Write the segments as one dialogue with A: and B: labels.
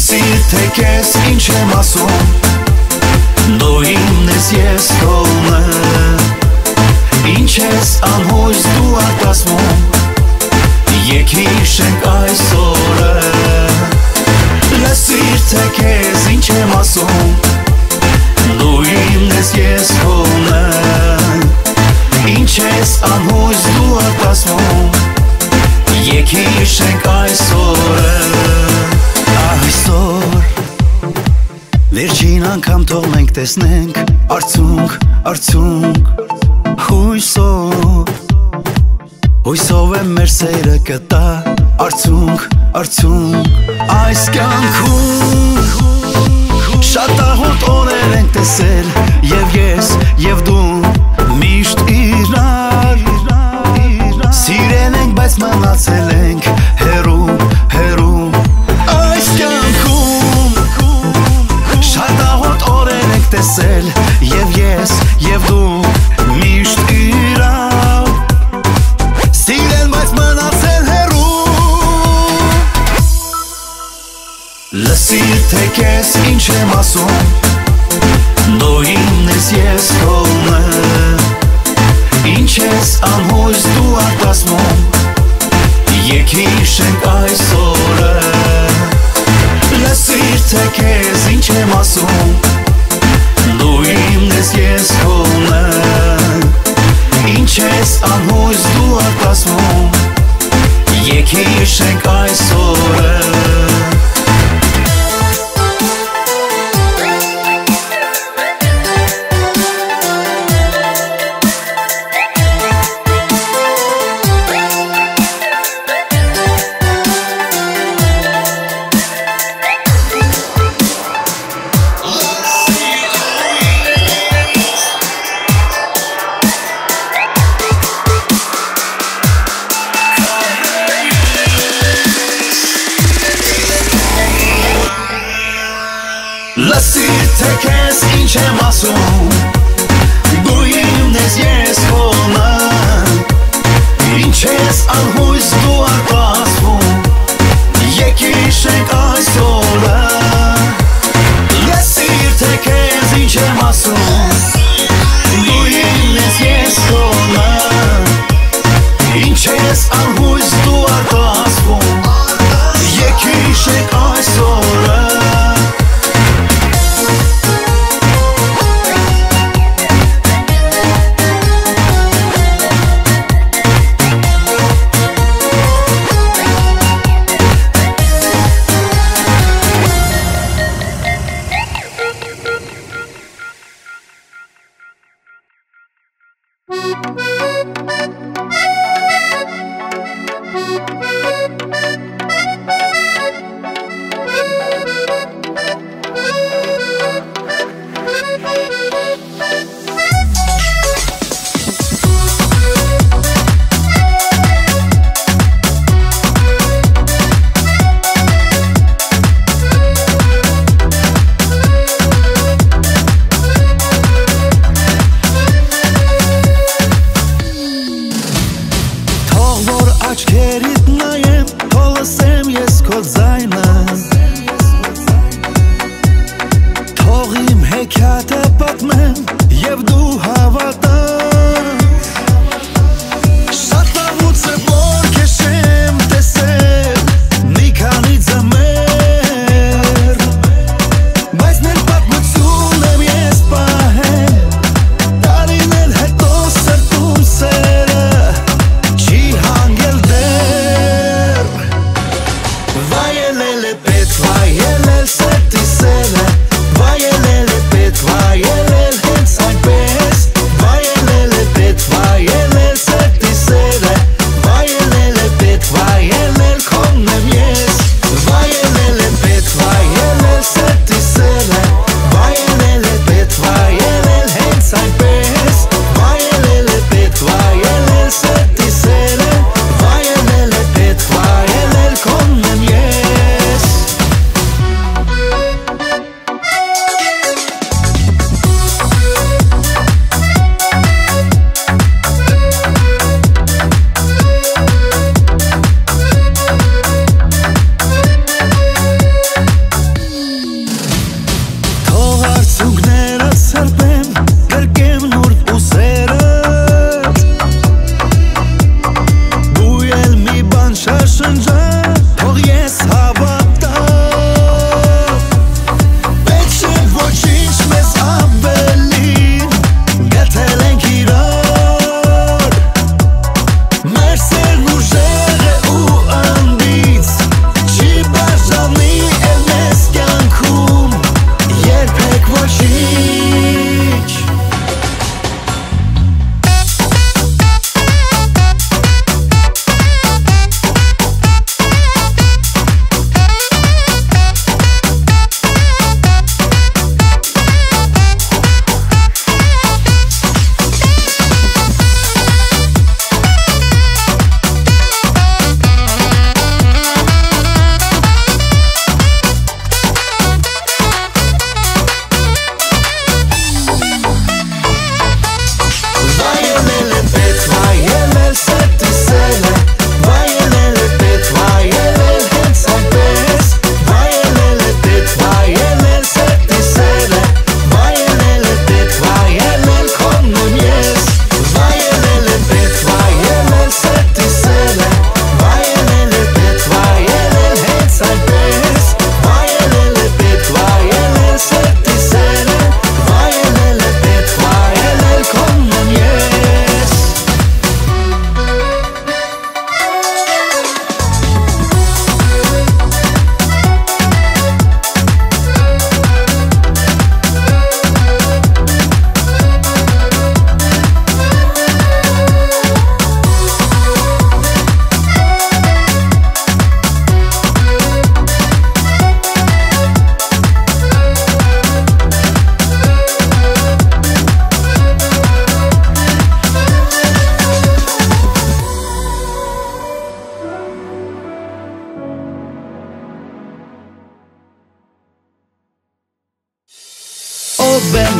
A: Լսիր թե կես ինչ եմ ասում, դու իմն ես ես քոնը, ինչ ես անհույս դու արտասվում, եկ հիշենք այս օրը։ Լսիր թե կես ինչ եմ ասում, դու իմն ես ես քոնը, ինչ ես անհույս դու արտասվում, եկ հիշենք այս օրը։ Այսօր վերջին անգամ թող մենք տեսնենք արդյունք, արդյունք Հույսով եմ մեր սերը կտա արդյունք, արդյունք Այս կյանքում շատ ահոտ օրեր ենք տեսել Եվ ես, և դու միշտ իրար Սիրել ենք, բայց մնացել ենք հեռու, հեռու Այս կյանքում շատ ահոտ օրեր ենք տեսել Եվ ես, և դու միշտ իրար Սիրել, բայց մնացել հեռու Լսիր թե կես ինչ եմ ասում Դու իմն ես ես քոնը Ինչ ես անհույս դու արտասվում Եկ հիշենք այս օրը Լսիր թե կես ինչ եմ ասում Դու իմն ես ես քոնը Ինչ ես անհույս դու արտասվում Եկ հիշենք այս օրը Լսիր թե կես ինչ եմ ասում Դու իմն ես ես քոնը Ինչ ես անհույս դու արտասվում Եկ հիշենք այս օրը Լսիր թե կես ինչ եմ ասում Դու իմն ես ես քոնը Ինչ ես անհույս դու արտասվում Եկ հիշենք այս օրը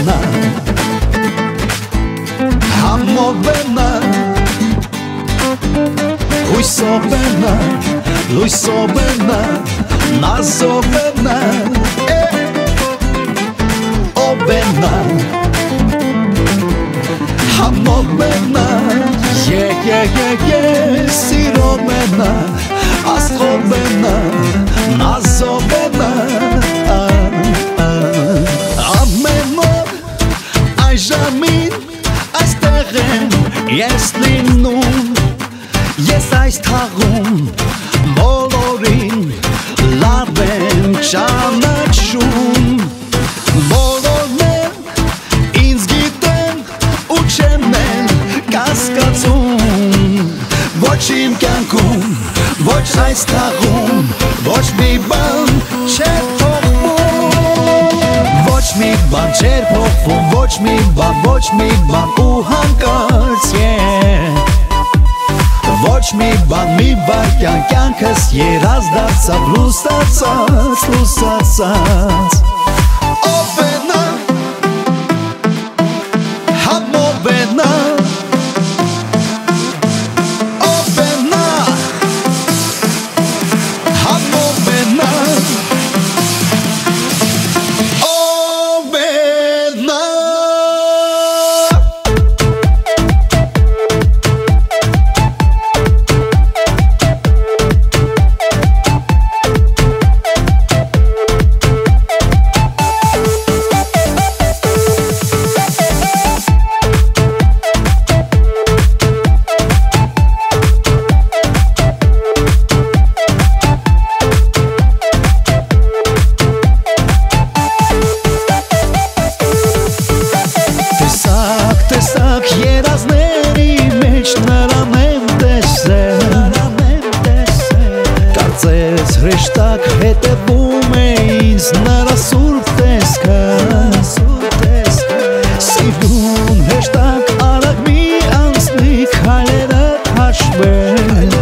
A: Համովենա Համովենա Հույսովենա Լույսովենա Նազովենա Օվենա Համովենա Սիրովենա Աստղովենա Նազովենա Ամեն օր այժամին այստեղ եմ ես լինում Ես այս թաղում բոլորին լավ եմ ճանաչում Բոլորն են ինձ գիտեն ու չեն կասկածում Ոչ իմ կյանքում, ոչ այս թաղում Ոչ մի բան չեր փոխվում Ոչ մի բան չեր փոխվում Ոչ մի բան ու հանկարծ Ոչ մի բան մի վայրկյան կյանքս երազ դարձավ լուսացած Օվենա Համովենա Օվենա Համովենա Օվենա Տեսակ երազների մեջ նրան եմ տեսել Կարծես հրեշտակ հետևում է ինձ նրա սուրբ տեսքը Սիրուն հեշտակ արագ մի անցնի քայլերը հաշվել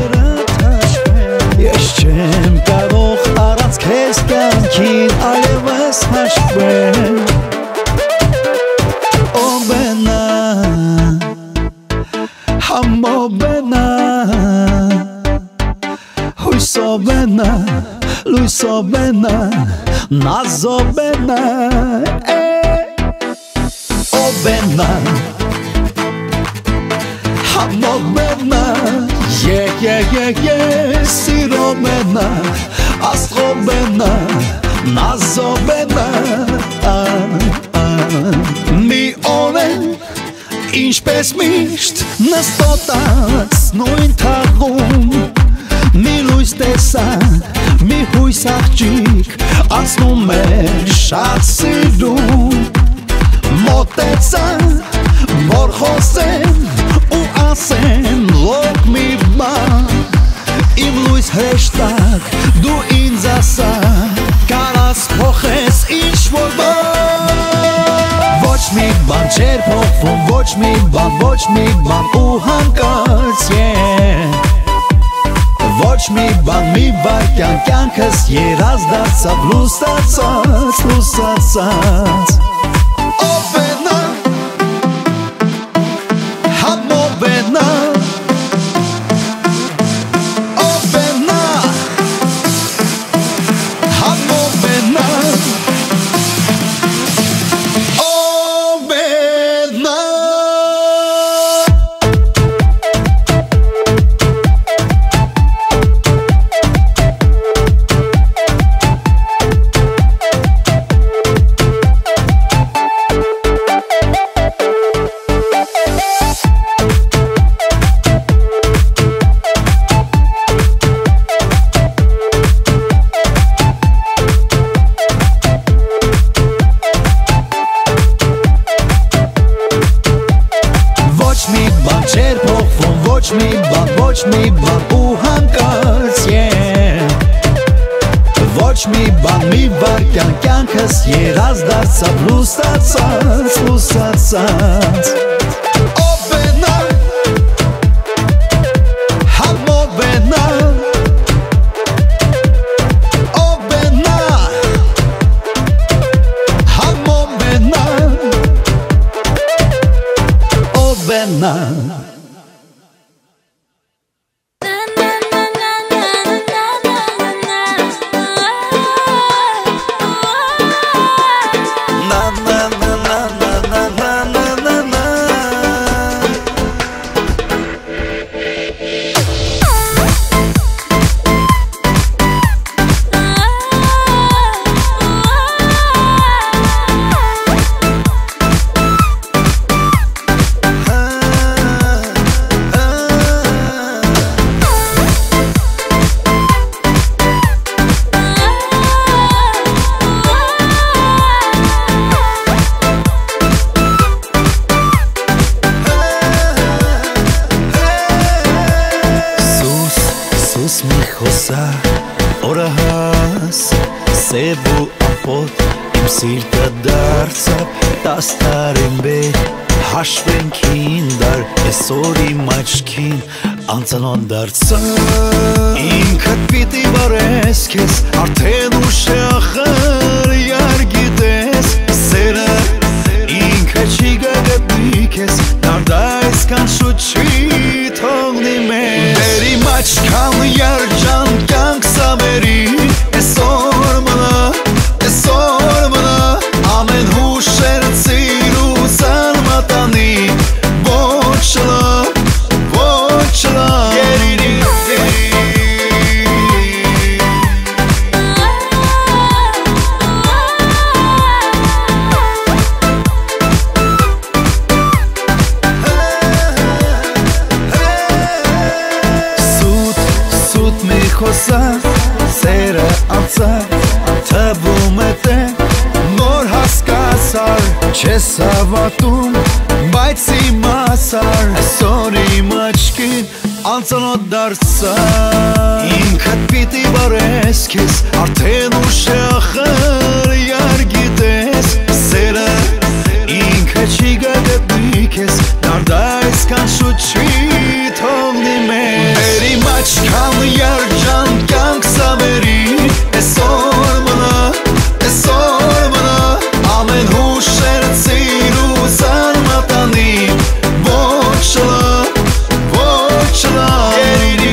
A: Ես չեմ կարող առանց քեզ կյանքին այլևս հաշվել Համովենա Հույսովենա Լույսովենա Նազովենա Օվենա Համովենա Սիրովենա Աստղովենա Նազովենա Մի օր Ինչպես միշտ նստոտած նույն թաղում Մի լույս տեսա, մի հույս աղջիկ Անցնում է շատ սիրում Մոտեցա, որ խոսեն ու ասեն լոկ մի բան Իմ լույս հեշտակ դու ինձ ասա Կարաս փոխես ինչ-որ բան Ոչ մի բան չեր փոխվում Ոչ մի բան ու հանկարծ Ոչ մի բան մի վայրկյան կյանքս երազ դարձավ լուսացած Օվենա Համովենա Օվենա Համովենա Ոչ մի բան ու հանկարծ Ոչ մի բան մի վայրկյան կյանքս երազ դարձավ լուսացած Օվենա Համովենա Օվենա Համովենա իմաս Սև ու ապոտ իմ սիրտը դարձավ 10 տարին բեր հաշվենքին դար Այսօր իմ աչքին անծանոթ դարձավ Ինքդ պիտի բարես քեզ արդեն ուշ է ախր Յար գիտես սերը ինքը չի գտնի քեզ Դարդայս կանշուտ չի թողնի մեզ Բեր իմ աչքան երջան կյանք սավերի Այսօր մնա ամեն հուշեր ծիրու զարմատանի Ոչ լա գերինի Սուտ մի խոսակ սերը անցավ Թվում է թե նոր հասկացար Չես հավատում բայց իմացար Այսօր իմ աչքին անծանոթ դարձար Ինքդ պիտի բարես քեզ արդեն ուշ է ախր Յար գիտես սերը ինքը չի գտնի քեզ Դարդայս կանշուտ չի թողնի մեզ Բեր իմ աչքան երջան կյանք սավերի Այսօր մնա ամեն հուշեր ծիրու զարմատանի Ոչ լա գերինի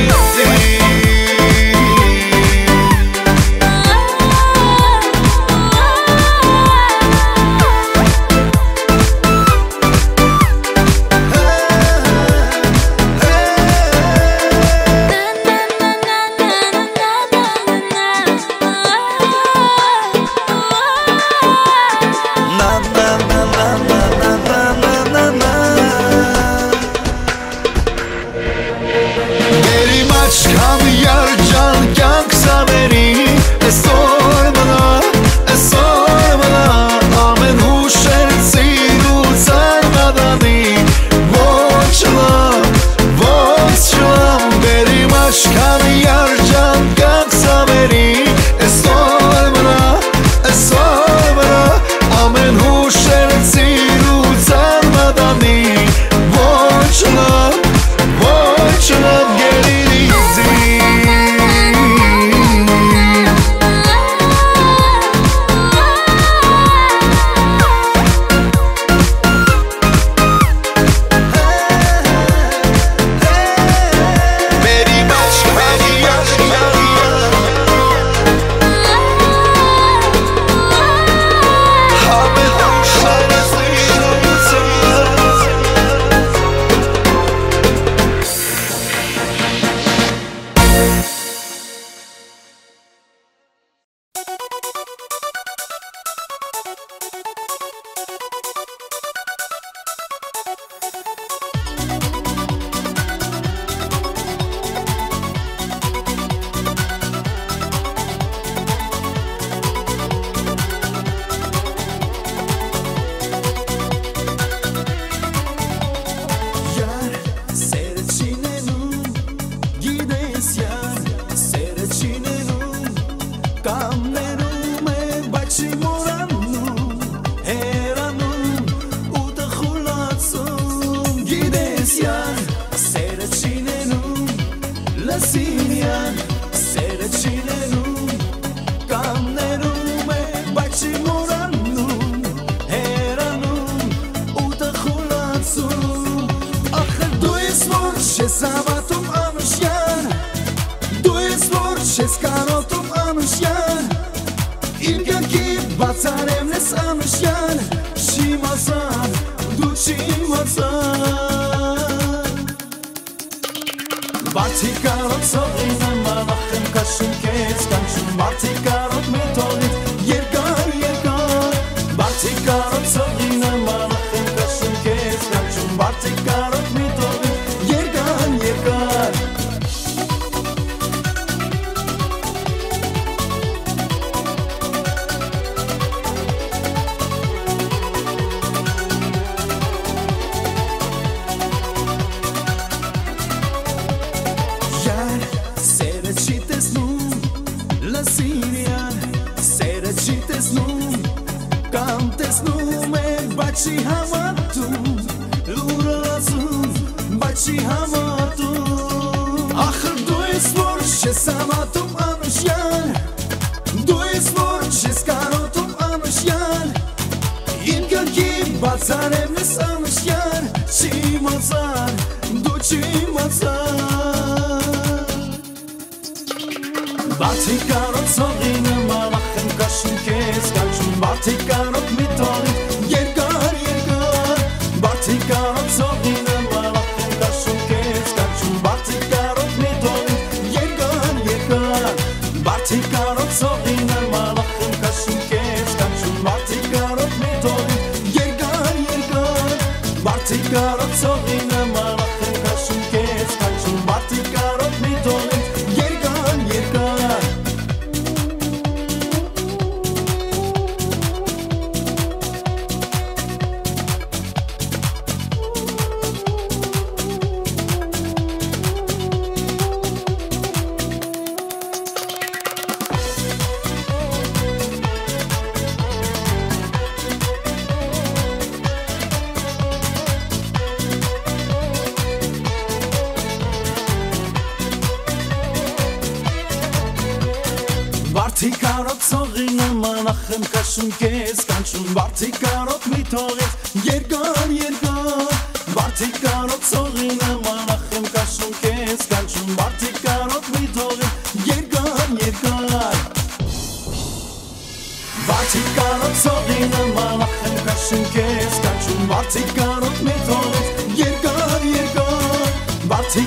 A: Սիրիան սերը չի տեսնում կամ տեսնում է բայց չի համատում լուրը ասում բայց չի համատում ախր դու ես որ չես համատում անուշյան դու ես որ չես կարոտում անուշյան իմ կյանքի բացարևն ես անուշյան չիմացար դու չիմացար Բացի կարոտ սողի նման ախեմ կաշում կեզ կանչում Բացի կարոտ միտորիտ երկար երկար Բացի կարոտ սողի նման ախեմ կաշում կեզ կանչում Բացի կարոտ միտորիտ երկար երկար Բացի կարոտ սողի նման ախեմ կաշում կեզ կանչում Բացի կարոտ միտորիտ երկար երկար Բացի կարոտ սողի նման ախեմ կաշում կեզ կանչում Բացի կարոտ միտորիտ երկար երկար Բարձի կարոտ սողի նման ախեմ կաշում կեզ կանչում Բարձի կարոտ մի թողեց երկար երկար Բարձի կարոտ սողի նման ախեմ կաշում կեզ կանչում Բարձի կարոտ մի թողեց երկար երկար Բարձի կարոտ սողի նման ախեմ կաշում կեզ կանչում Բարձի կարոտ մի թողեց երկար երկար Բարձի